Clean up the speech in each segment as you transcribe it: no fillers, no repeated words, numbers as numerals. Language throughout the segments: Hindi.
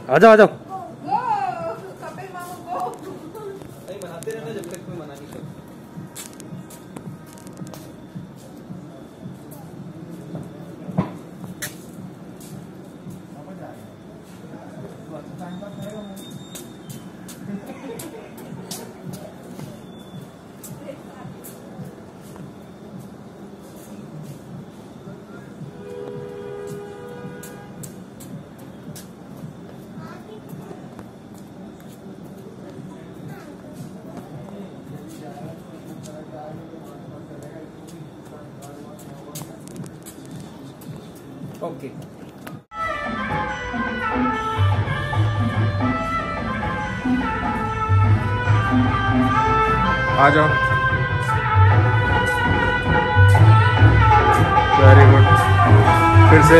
आ जाओ आ जाओ। बनाते रहना जब तक कोई मना नहीं करता। ओके आ जाओ। Very good. फिर से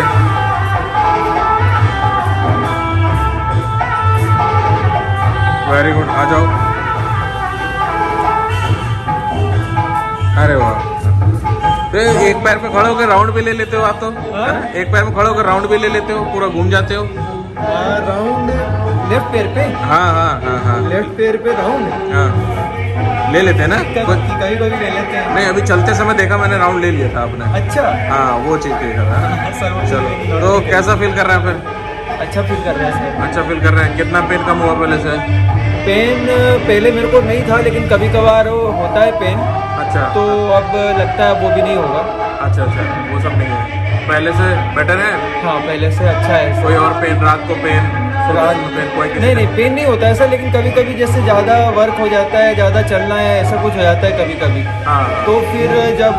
वेरी गुड। आ जाओ। अरे वाह। तो एक पैर पे खड़े होकर राउंड भी ले लेते हो आप तो? एक पैर में खड़े होकर राउंड भी ले लेते हो, पूरा घूम जाते हो? राउंड लेफ्ट पैर पे? हाँ हाँ हाँ हाँ। लेफ्ट पैर पे राउंड? हाँ ले लेते हैं ना, कभी कभी ले लेते हैं। नहीं अभी चलते समय देखा मैंने, राउंड ले लिया था आपने। अच्छा हाँ वो चीज देखा था। चलो तो कैसा फील कर रहे हैं फिर? अच्छा फील कर रहे हैं सर। अच्छा फील कर रहे हैं। कितना पेन कम हुआ पहले से? पेन पहले मेरे को नहीं था, लेकिन कभी कभार होता है पेन। अच्छा। तो अब लगता है वो भी नहीं होगा। अच्छा अच्छा, वो सब नहीं है, पहले से बेटर है? हाँ पहले से अच्छा है। कोई और पेन, रात को पेन, रात में पेन कोई? नहीं पेन नहीं होता ऐसा, लेकिन कभी कभी जैसे ज़्यादा वर्क हो जाता है, ज़्यादा चलना है, ऐसा कुछ हो जाता है कभी कभी। तो फिर जब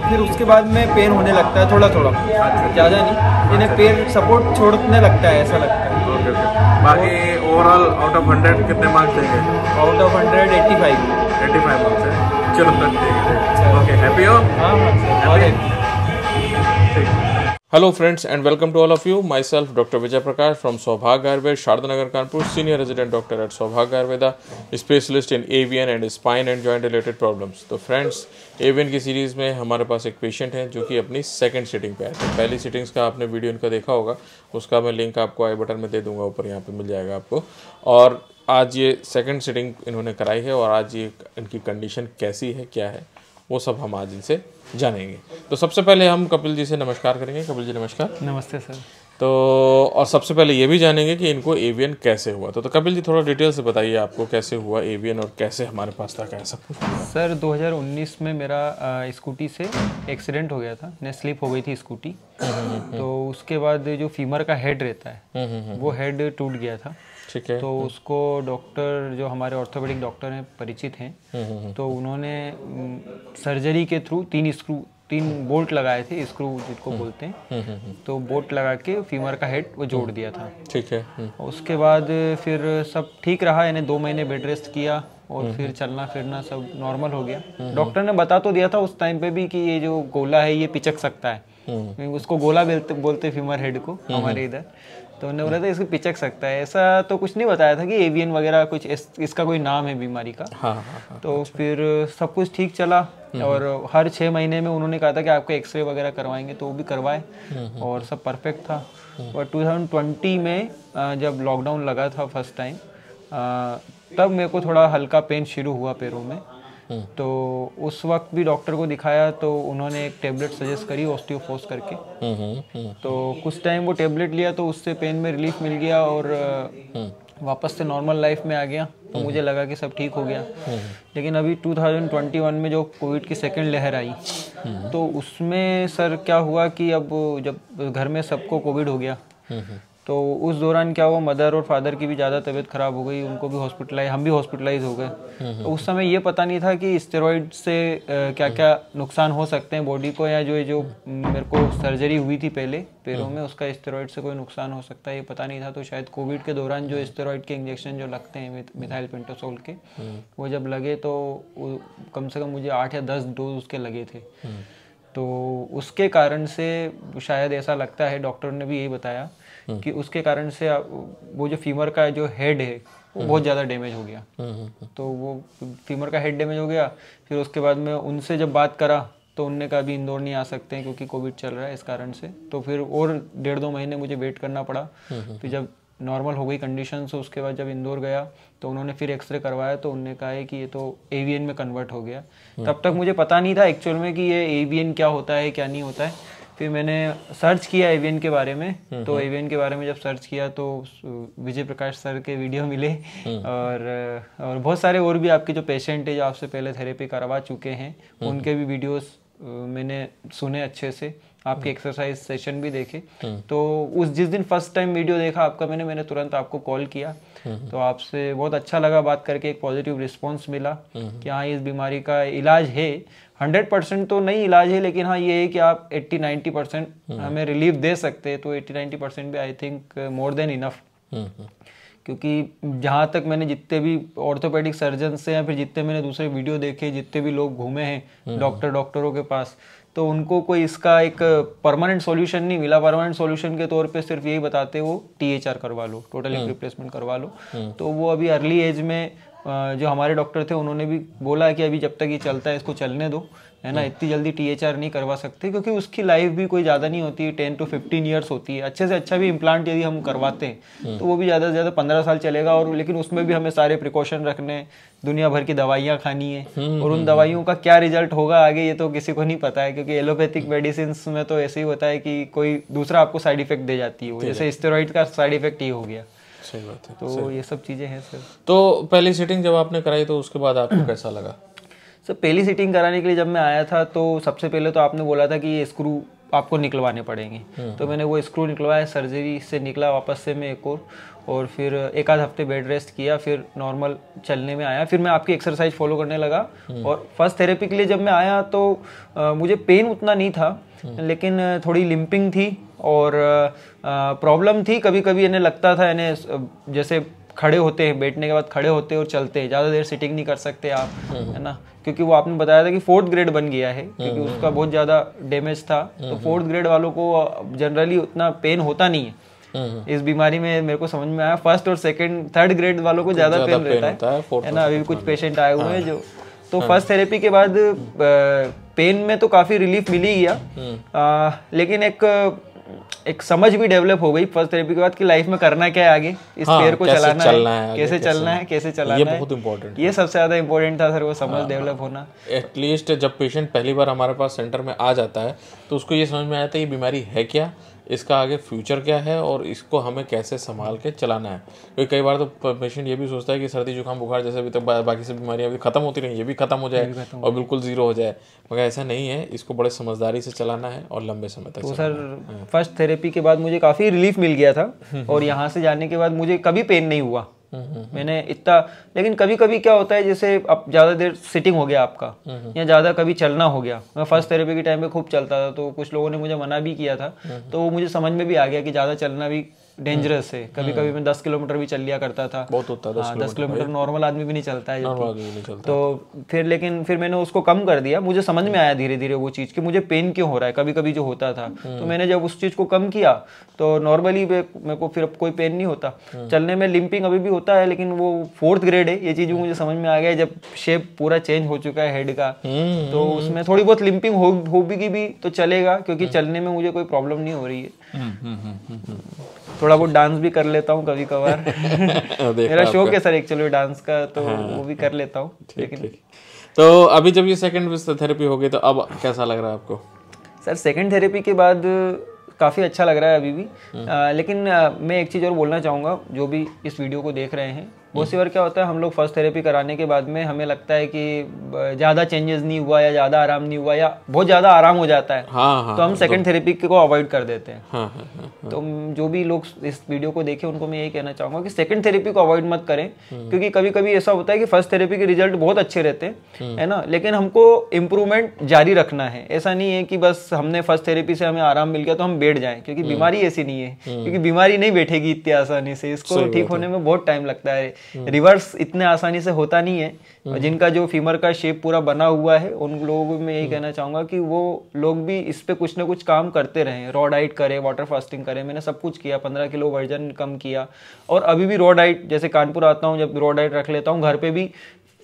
फिर उसके बाद में पेन होने लगता है थोड़ा थोड़ा, ज़्यादा नहीं, इन्हें पेन सपोर्ट छोड़ने लगता है, ऐसा लगता है। Okay okay. बाकी ओवरऑल आउट ऑफ 100 कितने मार्क्स देंगे? आउट ऑफ 100 85 मार्क्स है। चलो ओके, हैप्पी हो? हाँ। Hello friends and welcome to all of you. Myself Dr. Vijay Prakash from Saubhagya Ayurveda, Shardanagar, Kanpur, senior resident doctor at Saubhagya Ayurveda, specialist in avian and spine and joint related problems. तो friends, avian की सीरीज़ में हमारे पास एक पेशेंट है जो कि अपनी सेकंड सिटिंग पे आए थे। पहली सिटिंग्स का आपने वीडियो इनका देखा होगा, उसका मैं लिंक आपको आई बटन में दे दूंगा, ऊपर यहाँ पे मिल जाएगा आपको। और आज ये सेकंड सिटिंग इन्होंने कराई है और आज ये इनकी कंडीशन कैसी है, क्या है, वो सब हम आज इनसे जानेंगे। तो सबसे पहले हम कपिल जी से नमस्कार करेंगे। कपिल जी नमस्कार। नमस्ते सर। तो और सबसे पहले ये भी जानेंगे कि इनको एवियन कैसे हुआ। तो कपिल जी थोड़ा डिटेल से बताइए आपको कैसे हुआ एवियन और कैसे हमारे पास तक आया सब कुछ। सर 2019 में मेरा स्कूटी से एक्सीडेंट हो गया था, मैं स्लिप हो गई थी स्कूटी। तो उसके बाद जो फीमर का हेड रहता है वो हेड टूट गया था। ठीक है। तो उसको डॉक्टर जो हमारे ऑर्थोपेडिक डॉक्टर हैं, परिचित हैं, तो उन्होंने सर्जरी के थ्रू 3 बोल्ट लगाए थे, स्क्रू जिसको बोलते हैं। तो बोल्ट लगा के फीमर का हेड वो जोड़ दिया था। ठीक है। उसके बाद फिर सब ठीक रहा, यानी 2 महीने बेड रेस्ट किया और फिर चलना फिरना सब नॉर्मल हो गया। डॉक्टर ने बता तो दिया था उस टाइम पे भी कि ये जो गोला है ये पिचक सकता है, उसको गोला बोलते फीमर हेड को हमारे इधर। तो उन्होंने बोला था इसको पिचक सकता है, ऐसा तो कुछ नहीं बताया था कि एवियन वगैरह कुछ इसका कोई नाम है बीमारी का। हाँ। तो फिर सब कुछ ठीक चला और हर 6 महीने में उन्होंने कहा था कि आपको एक्सरे वगैरह करवाएंगे, तो वो भी करवाए और सब परफेक्ट था। और 2020 में जब लॉकडाउन लगा था फर्स्ट टाइम, तब मेरे को थोड़ा हल्का पेन शुरू हुआ पैरों में। तो उस वक्त भी डॉक्टर को दिखाया तो उन्होंने एक टेबलेट सजेस्ट करी ऑस्टियोफोर्स करके। तो कुछ टाइम वो टेबलेट लिया तो उससे पेन में रिलीफ मिल गया और वापस से नॉर्मल लाइफ में आ गया। तो मुझे लगा कि सब ठीक हो गया। लेकिन अभी 2021 में जो कोविड की सेकंड लहर आई, तो उसमें सर क्या हुआ कि अब जब घर में सबको कोविड हो गया, तो उस दौरान क्या हुआ, मदर और फादर की भी ज़्यादा तबीयत ख़राब हो गई, उनको भी हॉस्पिटलाइज, हम भी हॉस्पिटलाइज हो गए। तो उस समय ये पता नहीं था कि स्टेरॉइड से क्या क्या नुकसान हो सकते हैं बॉडी को, या जो मेरे को सर्जरी हुई थी पहले पैरों में, उसका स्टेरॉइड से कोई नुकसान हो सकता है, ये पता नहीं था। तो शायद कोविड के दौरान जो स्टेरॉइड के इंजेक्शन जो लगते हैं मिथाइल पेंटोसोल के, वो जब लगे तो कम से कम मुझे 8 या 10 डोज उसके लगे थे। तो उसके कारण से शायद ऐसा लगता है, डॉक्टर ने भी यही बताया कि उसके कारण से वो जो फीमर का जो हेड है वो बहुत ज़्यादा डैमेज हो गया। तो वो फीमर का हेड डैमेज हो गया। फिर उसके बाद में उनसे जब बात करा तो उनने कहा अभी इंदौर नहीं आ सकते हैं क्योंकि कोविड चल रहा है, इस कारण से। तो फिर और 1.5-2 महीने मुझे वेट करना पड़ा। फिर जब नॉर्मल हो गई कंडीशन। से उसके बाद जब इंदौर गया तो उन्होंने फिर एक्सरे करवाया तो उन्होंने कहा है कि ये तो एवीएन में कन्वर्ट हो गया। तब तक मुझे पता नहीं था एक्चुअल में कि ये एवीएन क्या होता है क्या नहीं होता है। फिर मैंने सर्च किया एवीएन के बारे में, तो एवीएन के बारे में जब सर्च किया तो विजय प्रकाश सर के वीडियो मिले और बहुत सारे और भी आपके जो पेशेंट है जो आपसे पहले थेरेपी करवा चुके हैं उनके भी वीडियोस मैंने सुने अच्छे से, आपके एक्सरसाइज सेशन भी देखे। तो उस जिस दिन फर्स्ट टाइम वीडियो देखा आपका मैंने तुरंत आपको कॉल किया। तो आपसे बहुत अच्छा लगा बात करके, एक पॉजिटिव रिस्पॉन्स मिला कि हाँ इस बीमारी का इलाज है। 100% तो नहीं इलाज है, लेकिन हाँ ये है कि आप 80-90% हमें रिलीफ दे सकते हैं। तो 80-90% भी I think more than enough. क्योंकि जहाँ तक मैंने जितने भी ऑर्थोपेडिक सर्जन से या फिर जितने मैंने दूसरे वीडियो देखे, जितने भी लोग घूमे हैं डॉक्टरों के पास, तो उनको कोई इसका एक परमानेंट सॉल्यूशन नहीं मिला। परमानेंट सॉल्यूशन के तौर पे सिर्फ यही बताते वो THR करवा लो, टोटल हिप रिप्लेसमेंट करवा लो। तो वो अभी अर्ली एज में जो हमारे डॉक्टर थे उन्होंने भी बोला कि अभी जब तक ये चलता है इसको चलने दो, है ना, इतनी जल्दी THR नहीं करवा सकते क्योंकि उसकी लाइफ भी कोई ज़्यादा नहीं होती है, 10 to 15 ईयर्स होती है। अच्छे से अच्छा भी इम्प्लांट यदि हम करवाते हैं तो वो भी ज़्यादा से ज़्यादा 15 साल चलेगा। और लेकिन उसमें भी हमें सारे प्रिकॉशन रखने, दुनिया भर की दवाइयाँ खानी है और उन दवाइयों का क्या रिजल्ट होगा आगे ये तो किसी को नहीं पता है। क्योंकि एलोपैथिक मेडिसिन में तो ऐसे ही होता है कि कोई दूसरा आपको साइड इफेक्ट दे जाती है, जैसे स्टेरॉइड का साइड इफेक्ट ये हो गया। सही बात है। तो ये सब चीज़ें हैं सर। तो पहली सीटिंग जब आपने कराई तो उसके बाद आपको कैसा लगा? सर पहली सीटिंग कराने के लिए जब मैं आया था तो सबसे पहले तो आपने बोला था कि ये स्क्रू आपको निकलवाने पड़ेंगे। तो मैंने वो स्क्रू निकलवाया, सर्जरी से निकला वापस से मैं एक और फिर एक आध हफ्ते बेड रेस्ट किया, फिर नॉर्मल चलने में आया। फिर मैं आपकी एक्सरसाइज फॉलो करने लगा। और फर्स्ट थेरेपी के लिए जब मैं आया तो मुझे पेन उतना नहीं था, लेकिन थोड़ी लिम्पिंग थी और प्रॉब्लम थी। कभी कभी इन्हें लगता था इन्हें जैसे खड़े होते हैं, बैठने के बाद खड़े होते और चलते हैं, ज़्यादा देर सिटिंग नहीं कर सकते आप, है ना, क्योंकि वो आपने बताया था कि 4th ग्रेड बन गया है क्योंकि उसका बहुत ज़्यादा डैमेज था। तो 4th ग्रेड वालों को जनरली उतना पेन होता नहीं है इस बीमारी में, मेरे को समझ में आया। 1st और 2nd 3rd ग्रेड वालों को ज़्यादा पेन रहता है ना। अभी भी कुछ पेशेंट आए हुए हैं जो, तो फर्स्ट थेरेपी के बाद पेन में तो काफ़ी रिलीफ मिल ही गया। लेकिन एक समझ भी डेवलप हो गई फर्स्ट थेरेपी के बाद कि लाइफ में करना क्या है आगे, इस पैर को चलाना है, कैसे चलना है, कैसे चलाना है। ये बहुत इंपॉर्टेंट, ये सबसे ज्यादा इंपॉर्टेंट था सर, वो समझ डेवलप होना। एटलीस्ट जब पेशेंट पहली बार हमारे पास सेंटर में आ जाता है तो उसको ये समझ में आता है ये बीमारी है क्या, इसका आगे फ्यूचर क्या है और इसको हमें कैसे संभाल के चलाना है। क्योंकि कई बार तो पेशेंट ये भी सोचता है कि सर्दी जुकाम बुखार जैसे अभी तक बाकी सब बीमारियां अभी खत्म होती रही, ये भी खत्म हो जाए और बिल्कुल जीरो हो जाए, मगर ऐसा नहीं है। इसको बड़े समझदारी से चलाना है और लंबे समय तक। तो सर फर्स्ट थेरेपी के बाद मुझे काफ़ी रिलीफ मिल गया था और यहाँ से जाने के बाद मुझे कभी पेन नहीं हुआ। मैंने इतना, लेकिन कभी कभी क्या होता है जैसे अब ज़्यादा देर सिटिंग हो गया आपका या ज़्यादा कभी चलना हो गया। मैं फर्स्ट थेरेपी के टाइम में खूब चलता था तो कुछ लोगों ने मुझे मना भी किया था, तो वो मुझे समझ में भी आ गया कि ज़्यादा चलना भी डेंजरस है। कभी कभी मैं 10 किलोमीटर भी चल लिया करता था। बहुत होता है 10 किलोमीटर नॉर्मल आदमी भी नहीं चलता है चलता। तो फिर मैंने उसको कम कर दिया। मुझे समझ में आया धीरे धीरे वो चीज़ कि मुझे पेन क्यों हो रहा है कभी कभी जो होता था। तो मैंने जब उस चीज़ को कम किया तो नॉर्मली मेरे को फिर अब कोई पेन नहीं होता। चलने में लिम्पिंग अभी भी होता है लेकिन वो 4th ग्रेड है, ये चीज़ मुझे समझ में आ गया जब शेप पूरा चेंज हो चुका है हेड का। तो उसमें थोड़ी बहुत लिम्पिंग होगी भी तो चलेगा क्योंकि चलने में मुझे कोई प्रॉब्लम नहीं हो रही है। थोड़ा बहुत डांस भी कर लेता हूँ कभी कभार मेरा शौक है सर एक्चुअली डांस का, तो वो भी कर लेता हूँ। लेकिन तो अभी जब ये सेकंड थेरेपी हो गई तो अब कैसा लग रहा है आपको? सर सेकंड थेरेपी के बाद काफ़ी अच्छा लग रहा है अभी भी। लेकिन मैं एक चीज़ और बोलना चाहूँगा, जो भी इस वीडियो को देख रहे हैं, बहुत सी बार क्या होता है हम लोग फर्स्ट थेरेपी कराने के बाद में हमें लगता है कि ज़्यादा चेंजेस नहीं हुआ या ज़्यादा आराम नहीं हुआ या बहुत ज़्यादा आराम हो जाता है। तो हम सेकंड थेरेपी को अवॉइड कर देते हैं। तो जो भी लोग इस वीडियो को देखें उनको मैं यही कहना चाहूँगा कि सेकंड थेरेपी को अवॉइड मत करें, क्योंकि कभी कभी ऐसा होता है कि फर्स्ट थेरेपी के रिजल्ट बहुत अच्छे रहते हैं, है ना, लेकिन हमको इम्प्रूवमेंट जारी रखना है। ऐसा नहीं है कि बस हमने फर्स्ट थेरेपी से हमें आराम मिल गया तो हम बैठ जाएं, क्योंकि बीमारी ऐसी नहीं है, क्योंकि बीमारी नहीं बैठेगी इतनी आसानी से, इसको ठीक होने में बहुत टाइम लगता है। रिवर्स इतने आसानी से होता नहीं है। जिनका जो फीमर का शेप पूरा बना हुआ है उन लोगों को मैं यही कहना चाहूंगा कि वो लोग भी इस पे कुछ ना कुछ काम करते रहें, रॉ डाइट करें, वाटर फास्टिंग करें। मैंने सब कुछ किया, 15 किलो वजन कम किया और अभी भी रॉ डाइट, जैसे कानपुर आता हूँ जब रॉ डाइट रख लेता हूँ, घर पे भी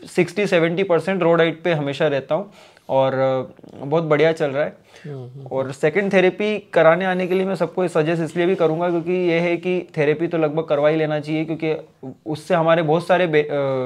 60-70% रॉ डाइट पे हमेशा रहता हूँ और बहुत बढ़िया चल रहा है। और सेकंड थेरेपी कराने आने के लिए मैं सबको सजेस्ट इसलिए भी करूंगा क्योंकि ये है कि थेरेपी तो लगभग करवा ही लेना चाहिए, क्योंकि उससे हमारे बहुत सारे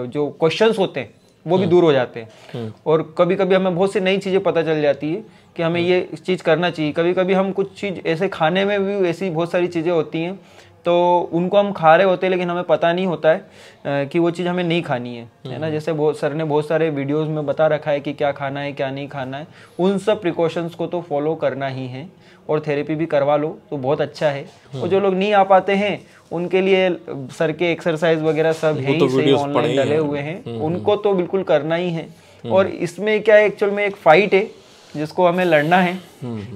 जो क्वेश्चंस होते हैं वो भी दूर हो जाते हैं। और कभी कभी हमें बहुत सी नई चीज़ें पता चल जाती है कि हमें ये चीज़ करना चाहिए। कभी कभी हम कुछ चीज़ ऐसे खाने में भी ऐसी बहुत सारी चीज़ें होती हैं तो उनको हम खा रहे होते हैं लेकिन हमें पता नहीं होता है कि वो चीज़ हमें नहीं खानी है ना। जैसे सर ने बहुत सारे वीडियोस में बता रखा है कि क्या खाना है क्या नहीं खाना है, उन सब प्रिकॉशंस को तो फॉलो करना ही है। और थेरेपी भी करवा लो तो बहुत अच्छा है। और जो लोग नहीं आ पाते हैं उनके लिए सर के एक्सरसाइज वगैरह सब है ही सही, ऑनलाइन डले हुए हैं, उनको तो बिल्कुल करना ही है। और इसमें क्या है, एक्चुअल में एक फाइट है जिसको हमें लड़ना है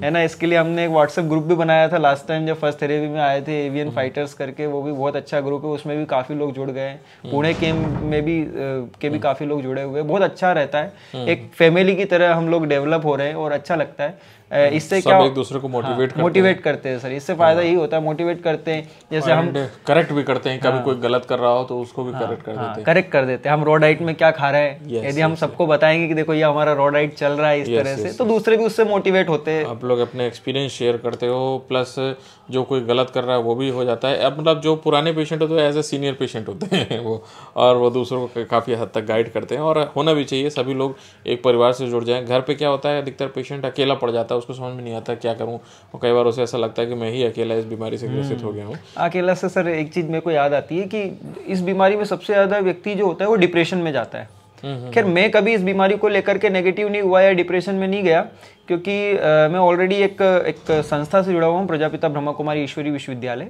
ना। इसके लिए हमने एक व्हाट्सएप ग्रुप भी बनाया था लास्ट टाइम जब फर्स्ट थेरेपी में आए थे, एवियन फाइटर्स करके, वो भी बहुत अच्छा ग्रुप है। उसमें भी काफ़ी लोग जुड़ गए हैं, पुणे में भी काफ़ी लोग जुड़े हुए हैं। बहुत अच्छा रहता है, एक फैमिली की तरह हम लोग डेवलप हो रहे हैं और अच्छा लगता है। इससे क्या एक दूसरे को मोटिवेट करते हैं सर। इससे फायदा यही होता है, मोटिवेट करते हैं। जैसे हम करेक्ट भी करते हैं, कभी कोई गलत कर रहा हो तो उसको भी करेक्ट कर देते हैं। हम रॉ डाइट में क्या खा रहे हैं, यदि हम सबको बताएंगे कि देखो ये हमारा रॉ डाइट चल रहा है इस तरह से, तो दूसरे भी उससे मोटिवेट होते हैं। आप लोग अपने एक्सपीरियंस शेयर करते हो, प्लस जो कोई गलत कर रहा है वो भी हो जाता है। अब मतलब जो पुराने पेशेंट होते हैं एज ए सीनियर पेशेंट होते हैं वो, और वो दूसरों को काफ़ी हद तक गाइड करते हैं। और होना भी चाहिए, सभी लोग एक परिवार से जुड़ जाएं। घर पे क्या होता है, अधिकतर पेशेंट अकेला पड़ जाता है, उसको समझ में नहीं आता क्या करूं, और कई बार उसे ऐसा लगता है कि मैं ही अकेला इस बीमारी से ग्रसित हो गया हूँ। अकेला से सर एक चीज़ मेरे को याद आती है कि इस बीमारी में सबसे ज़्यादा व्यक्ति जो होता है वो डिप्रेशन में जाता है। खैर मैं कभी इस बीमारी को लेकर के नेगेटिव नहीं हुआ या डिप्रेशन में नहीं गया, क्योंकि मैं ऑलरेडी एक संस्था से जुड़ा हुआ हूँ, प्रजापिता ब्रह्मा कुमारी ईश्वरी विश्वविद्यालय।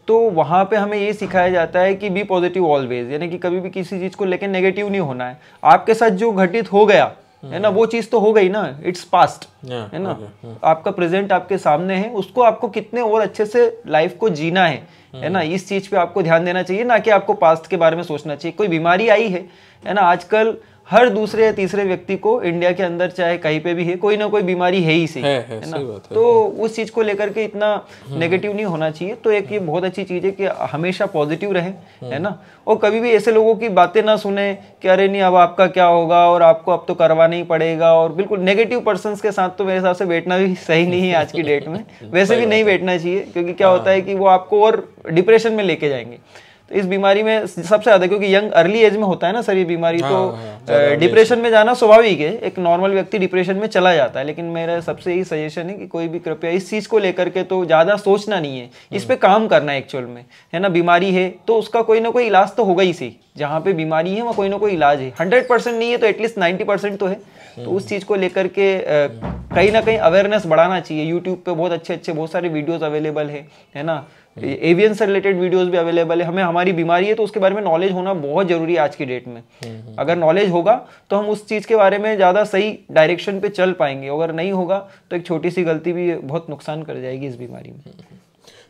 तो वहाँ पे हमें ये सिखाया जाता है कि बी पॉजिटिव ऑलवेज, यानी कि कभी भी किसी चीज़ को लेकर नेगेटिव नहीं होना है। आपके साथ जो घटित हो गया है ना, वो चीज़ तो हो गई ना, इट्स पास्ट है ना। आपका प्रेजेंट आपके सामने है, उसको आपको कितने और अच्छे से लाइफ को जीना है ना। इस चीज़ पे आपको ध्यान देना चाहिए, ना कि आपको पास्ट के बारे में सोचना चाहिए। कोई बीमारी आई है ना, आजकल हर दूसरे या तीसरे व्यक्ति को इंडिया के अंदर चाहे कहीं पे भी है, कोई ना कोई बीमारी है ही सही है ना। तो उस चीज को लेकर के इतना नेगेटिव नहीं होना चाहिए। तो एक ये बहुत अच्छी चीज है कि हमेशा पॉजिटिव रहे है ना। और कभी भी ऐसे लोगों की बातें ना सुने कि अरे नहीं अब आपका क्या होगा और आपको अब तो करवाना ही पड़ेगा। और बिल्कुल नेगेटिव पर्संस के साथ तो मेरे हिसाब से बैठना भी सही नहीं है आज की डेट में। वैसे भी नहीं बैठना चाहिए, क्योंकि क्या होता है कि वो आपको और डिप्रेशन में लेके जाएंगे। तो इस बीमारी में सबसे ज्यादा, क्योंकि यंग अर्ली एज में होता है ना सर ये बीमारी, तो डिप्रेशन में जाना स्वाभाविक है। एक नॉर्मल व्यक्ति डिप्रेशन में चला जाता है। लेकिन मेरा सबसे यही सजेशन है कि कोई भी कृपया इस चीज को लेकर के तो ज्यादा सोचना नहीं है, इस पे काम करना है एक्चुअल में, है ना। बीमारी है तो उसका कोई ना कोई इलाज तो होगा ही सही। जहाँ पे बीमारी है वहाँ कोई ना कोई इलाज है। 100% नहीं है तो एटलीस्ट 90% तो है। तो उस चीज को लेकर के कहीं ना कहीं अवेयरनेस बढ़ाना चाहिए। यूट्यूब पे बहुत अच्छे बहुत सारे वीडियोस अवेलेबल है ना। एवियन से रिलेटेड वीडियोस भी अवेलेबल है। हमें हमारी बीमारी है तो उसके बारे में नॉलेज होना बहुत जरूरी है आज की डेट में। अगर नॉलेज होगा तो हम उस चीज के बारे में ज्यादा सही डायरेक्शन पे चल पाएंगे। अगर नहीं होगा तो एक छोटी सी गलती भी बहुत नुकसान कर जाएगी इस बीमारी में।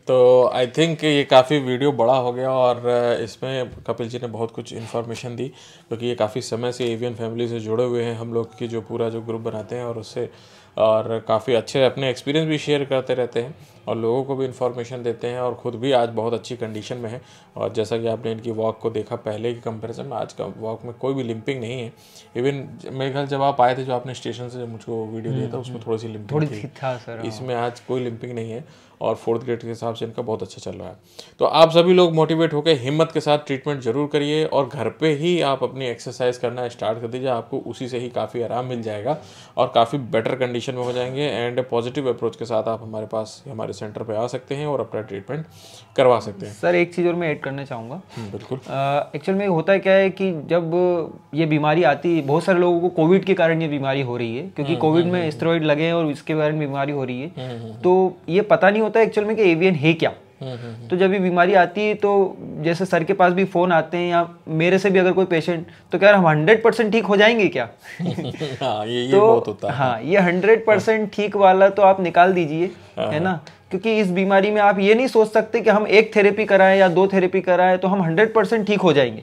तो आई थिंक ये काफ़ी वीडियो बड़ा हो गया और इसमें कपिल जी ने बहुत कुछ इन्फॉर्मेशन दी, क्योंकि ये काफ़ी समय से एवियन फैमिली से जुड़े हुए हैं हम लोग की जो पूरा जो ग्रुप बनाते हैं, और उससे और काफ़ी अच्छे अपने एक्सपीरियंस भी शेयर करते रहते हैं और लोगों को भी इन्फॉर्मेशन देते हैं। और ख़ुद भी आज बहुत अच्छी कंडीशन में है। और जैसा कि आपने इनकी वॉक को देखा पहले की कंपैरिजन में, आज का वॉक में कोई भी लिंपिंग नहीं है। इवन मेरे ख्याल जब आप आए थे, जो आपने स्टेशन से मुझको वीडियो दिया था, उसमें थोड़ी सी लिंपिंग थी। इसमें आज कोई लिंपिंग नहीं है और 4th ग्रेड के हिसाब से इनका बहुत अच्छा चल रहा है। तो आप सभी लोग मोटिवेट होकर हिम्मत के साथ ट्रीटमेंट जरूर करिए और घर पे ही आप अपनी एक्सरसाइज करना स्टार्ट कर दीजिए। आपको उसी से ही काफ़ी आराम मिल जाएगा और काफ़ी बेटर कंडीशन में हो जाएंगे। एंड पॉजिटिव अप्रोच के साथ आप हमारे पास हमारे सेंटर पे आ सकते हैं और अपना ट्रीटमेंट करवा सकते हैं। सर एक चीज़ और मैं ऐड करना चाहूँगा। बिल्कुल। एक्चुअल में होता क्या है कि जब ये बीमारी आती है, बहुत सारे लोगों को कोविड के कारण ये बीमारी हो रही है, क्योंकि कोविड में स्टेरॉइड लगे हैं और इसके कारण बीमारी हो रही है। तो ये पता नहीं होता एक्चुअल में कि एवियन है क्या। तो जब ये बीमारी आती है तो जैसे सर के पास भी फोन आते हैं या मेरे से भी अगर कोई पेशेंट, तो क्या हम 100% ठीक हो जाएंगे क्या? हाँ, ये तो बहुत होता है। हाँ, ये 100% ठीक वाला तो आप निकाल दीजिए, है ना। क्योंकि इस बीमारी में आप ये नहीं सोच सकते कि हम 1 थेरेपी कराएं या 2 थेरेपी कराएं तो हम 100% ठीक हो जाएंगे,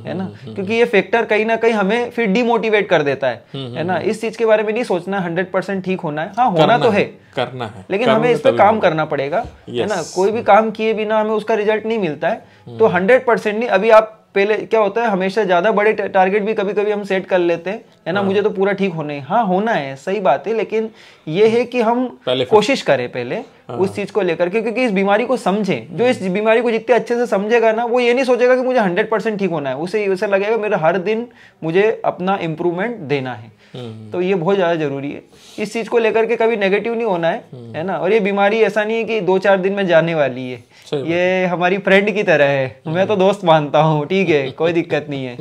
है ना। क्योंकि ये फैक्टर कहीं ना कहीं हमें फिर डिमोटिवेट कर देता है ना। इस चीज के बारे में नहीं सोचना 100% ठीक होना है। हाँ, होना तो है, करना है, लेकिन हमें इस पर काम करना पड़ेगा, है ना। कोई भी काम किए बिना हमें उसका रिजल्ट नहीं मिलता है। तो 100% नहीं, अभी आप पहले क्या होता है, हमेशा ज्यादा बड़े टारगेट भी कभी कभी हम सेट कर लेते हैं, है ना। मुझे तो पूरा ठीक होना है, हाँ होना है, सही बात है, लेकिन ये है कि हम कोशिश करें पहले उस चीज को लेकर के, क्योंकि इस बीमारी को समझें। जो इस बीमारी को जितने अच्छे से समझेगा ना, वो ये नहीं सोचेगा कि मुझे 100% ठीक होना है, उसे लगेगा मेरा हर दिन मुझे अपना इम्प्रूवमेंट देना है। तो ये बहुत ज्यादा जरूरी है, इस चीज को लेकर के कभी नेगेटिव नहीं होना है ना। और ये बीमारी ऐसा नहीं है कि 2-4 दिन में जाने वाली है, ये हमारी फ्रेंड की तरह है, मैं तो दोस्त मानता हूँ, ठीक है, कोई दिक्कत नहीं है,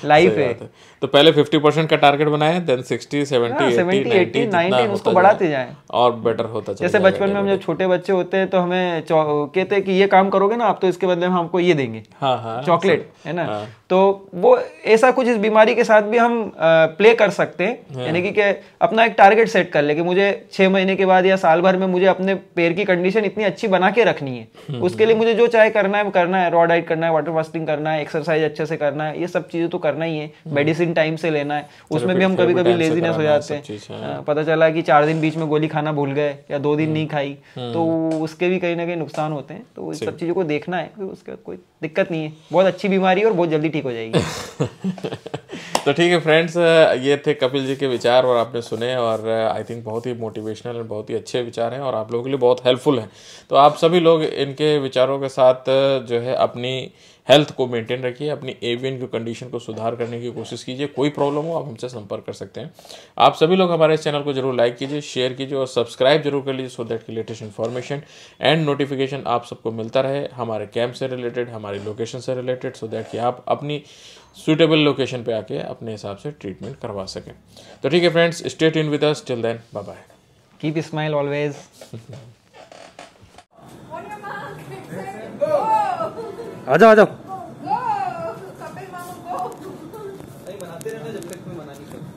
लाइफ है। तो पहले 50% का टारगेट बनाए, देन 60, 70, 80, 90 उसको बढ़ाते जाएं और बेटर होता चले। जैसे बचपन में हम जब छोटे बच्चे होते हैं तो हमें कहते हैं कि ये काम करोगे ना आप, तो इसके बदले में हमको ये देंगे, चॉकलेट, है ना। तो वो ऐसा कुछ इस बीमारी के साथ भी हम प्ले कर सकते हैं, यानी कि अपना एक टारगेट सेट कर ले कि मुझे 6 महीने के बाद या साल भर में मुझे अपने पैर की कंडीशन इतनी अच्छी बना के रखनी है। उसके लिए मुझे जो चाहे करना है करना है, रॉ डाइट करना है, वाटर फास्टिंग करना है, एक्सरसाइज अच्छे से करना है, ये सब चीजें तो करना ही है, मेडिसिन टाइम से लेना है। उसमें भी हम कभी कभी लेजीनेस हो जाते हैं, पता चला कि 4 दिन बीच में गोली खाना भूल गए या 2 दिन नहीं खाई, तो उसके भी कहीं ना कहीं नुकसान होते हैं। तो इस सब चीजों को देखना है, उसका कोई दिक्कत नहीं है, बहुत अच्छी बीमारी है और बहुत जल्दी ठीक हो जाएगी। तो ठीक है फ्रेंड्स, ये थे कपिल जी के विचार और आपने सुने, और आई थिंक बहुत ही मोटिवेशनल और बहुत ही अच्छे विचार हैं और आप लोगों के लिए बहुत हेल्पफुल हैं। तो आप सभी लोग इनके विचारों के साथ जो है अपनी हेल्थ को मेंटेन रखिए, अपनी एवियन की कंडीशन को सुधार करने की कोशिश कीजिए। कोई प्रॉब्लम हो आप हमसे संपर्क कर सकते हैं। आप सभी लोग हमारे इस चैनल को जरूर लाइक कीजिए, शेयर कीजिए और सब्सक्राइब जरूर कर लीजिए, सो दैट की लेटेस्ट इन्फॉर्मेशन एंड नोटिफिकेशन आप सबको मिलता रहे हमारे कैंप से रिलेटेड, हमारी लोकेशन से रिलेटेड, सो दैट कि आप अपनी सूटेबल लोकेशन पे आके अपने हिसाब से ट्रीटमेंट करवा सकें। तो ठीक है friends, stay tuned with us, till then bye bye, keep smile always. आ जाओ आ जाओ, बनाते रहना जब तक कोई मना नहीं करता।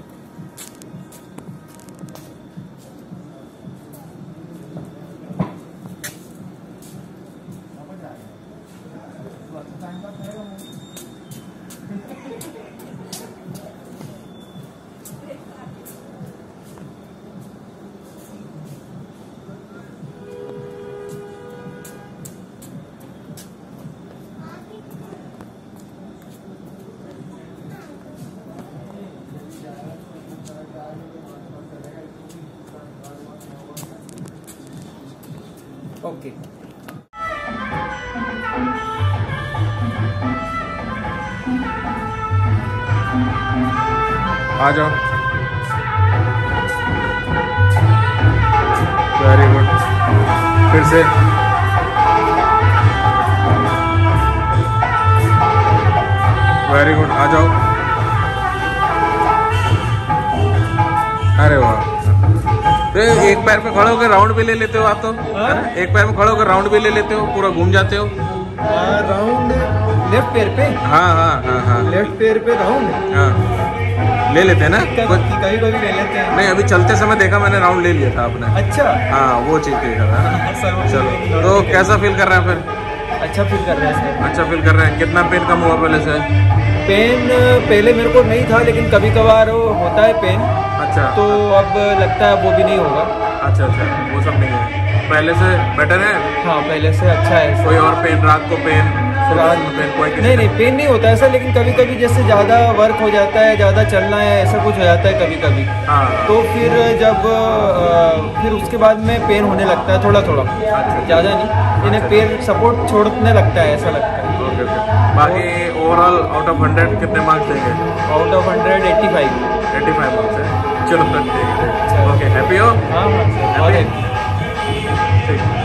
ओके आ जाओ, वेरी गुड, फिर से वेरी गुड, आ जाओ, अरे वाह। तो एक पैर पे खड़े होकर राउंड भी ले लेते हो आप तो, एक पैर में खड़े होकर राउंड भी ले लेते हो, पूरा घूम जाते हो राउंड लेफ्ट पैर पे। हाँ हाँ हाँ हाँ, लेफ्ट पैर पे राउंड, हाँ ले लेते हैं ना, कभी कभी ले लेते हैं। नहीं, अभी चलते समय देखा मैंने, राउंड ले लिया था आपने। अच्छा, हाँ वो चीज देखा था। चलो, तो कैसा फील कर रहे हैं फिर? अच्छा फील कर रहे हैं सर। अच्छा फील कर रहे हैं। कितना पेन कम हुआ पहले से? पेन पहले मेरे को नहीं था, लेकिन कभी कभार होता है पेन। अच्छा, तो अब लगता है वो भी नहीं होगा। अच्छा अच्छा, वो सब नहीं है, पहले से बेटर है। हाँ पहले से अच्छा है। कोई और पेन, रात को पेन, रात में पेन कोई नहीं पेन नहीं होता ऐसा, लेकिन कभी कभी जैसे ज़्यादा वर्क हो जाता है, ज़्यादा चलना है, ऐसा कुछ हो जाता है कभी कभी। तो फिर जब फिर उसके बाद में पेन होने लगता है थोड़ा थोड़ा, ज़्यादा नहीं, इन्हें पेन सपोर्ट छोड़ने लगता है, ऐसा लगता है। बाकी ओवरऑल आउट ऑफ 100 कितने मार्क्स देंगे? आउट ऑफ 100 85 मार्क्स है। चलो ठीक है, ओके, हैप्पी हो? हाँ, ठीक।